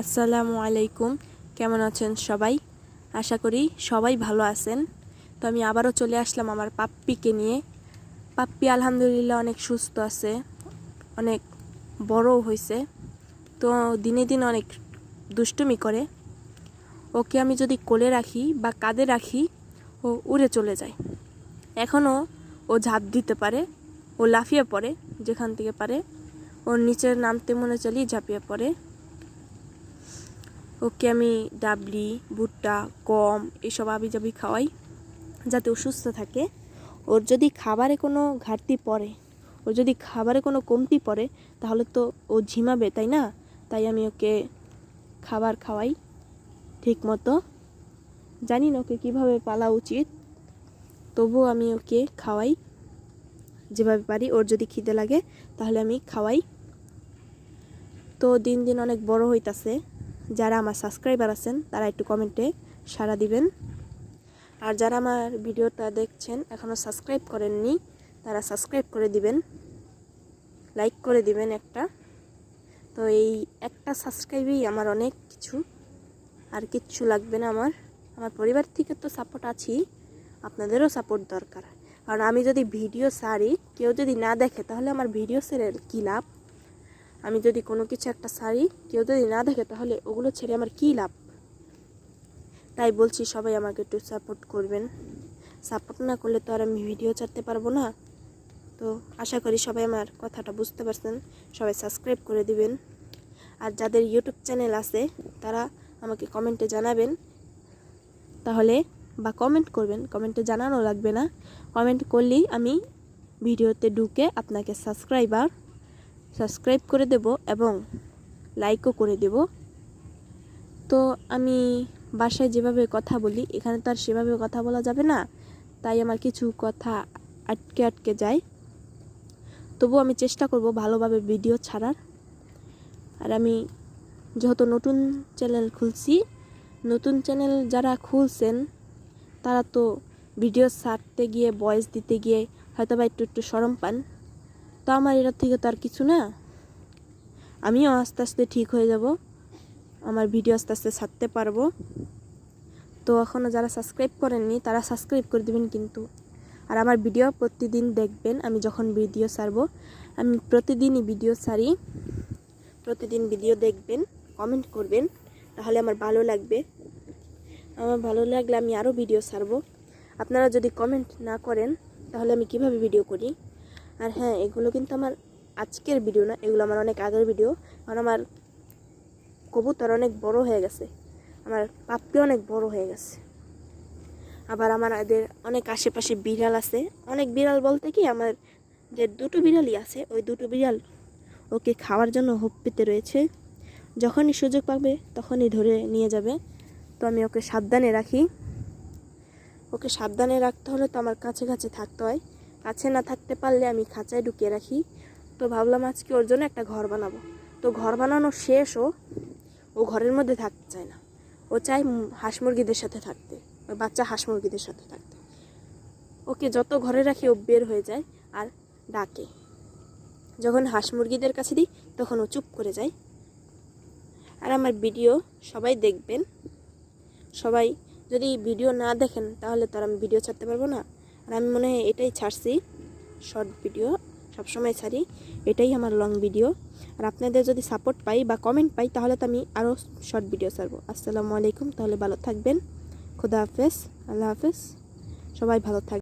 আসসালামু আলাইকুম। কেমন আছেন সবাই? আশা করি সবাই ভালো আছেন। তো আমি আবারও চলে আসলাম আমার পাপ্পিকে নিয়ে। পাপ্পি আলহামদুলিল্লাহ অনেক সুস্থ আছে, অনেক বড়ও হয়েছে। তো দিনে দিন অনেক দুষ্টুমি করে। ওকে আমি যদি কোলে রাখি বা কাঁধে রাখি, ও উড়ে চলে যায়। এখনও ও ঝাঁপ দিতে পারে, ও লাফিয়ে পড়ে যেখান থেকে পারে। ওর নিচের নামতে মনে চালিয়ে ঝাঁপিয়ে পড়ে। ওকে আমি ডাবলি, ভুট্টা, গম এসব আবিজাবি খাওয়াই যাতে ও সুস্থ থাকে। ওর যদি খাবারে কোনো ঘাটতি পড়ে, ওর যদি খাবারে কোনো কমতি পড়ে, তাহলে তো ও ঝিমাবে, তাই না? তাই আমি ওকে খাবার খাওয়াই ঠিক মতো। জানি না ওকে কীভাবে পালা উচিত, তবুও আমি ওকে খাওয়াই যেভাবে পারি। ওর যদি খিদে লাগে তাহলে আমি খাওয়াই। তো দিন দিন অনেক বড় হইতাছে। যারা আমার সাবস্ক্রাইবার আছেন তারা একটু কমেন্টে সাড়া দিবেন। আর যারা আমার ভিডিওটা দেখছেন এখনও সাবস্ক্রাইব করেননি, তারা সাবস্ক্রাইব করে দিবেন, লাইক করে দিবেন একটা। তো এই একটা সাবস্ক্রাইবেই আমার অনেক কিছু, আর কিচ্ছু লাগবে না। আমার পরিবার থেকে তো সাপোর্ট আছেই, আপনাদেরও সাপোর্ট দরকার। কারণ আমি যদি ভিডিও ছাড়ি, কেউ যদি না দেখে, তাহলে আমার ভিডিও ছেড়ে কী লাভ? আমি যদি কোনো কিছু একটা ছাড়ি, কেউ যদি না দেখে, তাহলে ওগুলো ছেড়ে আমার কী লাভ? তাই বলছি সবাই আমাকে একটু সাপোর্ট করবেন। সাপোর্ট না করলে তো আর আমি ভিডিও ছাড়তে পারবো না। তো আশা করি সবাই আমার কথাটা বুঝতে পারছেন। সবাই সাবস্ক্রাইব করে দিবেন। আর যাদের ইউটিউব চ্যানেল আছে তারা আমাকে কমেন্টে জানাবেন, তাহলে বা কমেন্ট করবেন। কমেন্টে জানানো লাগবে না, কমেন্ট করলেই আমি ভিডিওতে ঢুকে আপনাকে সাবস্ক্রাইব করে দেব এবং লাইকও করে দেব। তো আমি বাসায় যেভাবে কথা বলি, এখানে তো আর সেভাবে কথা বলা যাবে না, তাই আমার কিছু কথা আটকে যায়। তবু আমি চেষ্টা করব ভালোভাবে ভিডিও ছাড়ার। আর আমি যেহেতু নতুন চ্যানেল খুলছি, নতুন চ্যানেল যারা খুলছেন তারা তো ভিডিও ছাড়তে গিয়ে, ভয়েস দিতে গিয়ে হয়তো বা একটু শরম পান। তো আমার এটার থেকে তো আর কিছু না। আমিও আস্তে আস্তে ঠিক হয়ে যাব, আমার ভিডিও আস্তে আস্তে ছাড়তে পারবো। তো এখনও যারা সাবস্ক্রাইব করেননি তারা সাবস্ক্রাইব করে দেবেন কিন্তু। আর আমার ভিডিও প্রতিদিন দেখবেন। আমি যখন ভিডিও ছাড়বো, আমি প্রতিদিনই ভিডিও ছাড়ি, প্রতিদিন ভিডিও দেখবেন, কমেন্ট করবেন, তাহলে আমার ভালো লাগবে। আমার ভালো লাগলে আমি আরও ভিডিও ছাড়বো। আপনারা যদি কমেন্ট না করেন তাহলে আমি কিভাবে ভিডিও করি? আর হ্যাঁ, এগুলো কিন্তু আমার আজকের ভিডিও না, এগুলো আমার অনেক আগের ভিডিও। কারণ আমার কবুতর অনেক বড় হয়ে গেছে, আমার পাপ্পি অনেক বড় হয়ে গেছে। আবার এদের অনেক আশেপাশে বিড়াল আছে। অনেক বিড়াল বলতে কি, আমার যে দুটো বিড়ালই আছে, ওই দুটো বিড়াল ওকে খাওয়ার জন্য হোপ পেতে রয়েছে। যখনই সুযোগ পাবে তখনই ধরে নিয়ে যাবে। তো আমি ওকে সাবধানে রাখি। ওকে সাবধানে রাখতে হলে তো আমার কাছে কাছে থাকতে হয়। কাছে না থাকতে পারলে আমি খাঁচায় ঢুকিয়ে রাখি। তো ভাবলাম আজকে ওর জন্য একটা ঘর বানাবো। তো ঘর বানানো শেষও ও ঘরের মধ্যে থাকতে চায় না, ও চায় হাঁস মুরগিদের সাথে থাকতে, ওই বাচ্চা হাঁস মুরগিদের সাথে থাকতে। ওকে যত ঘরে রাখি ও বের হয়ে যায় আর ডাকে। যখন হাঁস মুরগিদের কাছে দিই তখন ও চুপ করে যায়। আর আমার ভিডিও সবাই দেখবেন। সবাই যদি ভিডিও না দেখেন তাহলে তো আর আমি ভিডিও ছাড়তে পারবো না। আর আমি মনে হয় এটাই ছাড়ছি, শর্ট ভিডিও সবসময় ছাড়ি, এটাই আমার লং ভিডিও। আর আপনাদের যদি সাপোর্ট পাই বা কমেন্ট পাই তাহলে তো আমি আরও শর্ট ভিডিও ছাড়বো। আসসালামু আলাইকুম। তাহলে ভালো থাকবেন। খুদা হাফেজ, আল্লাহ হাফেজ। সবাই ভালো থাকবেন।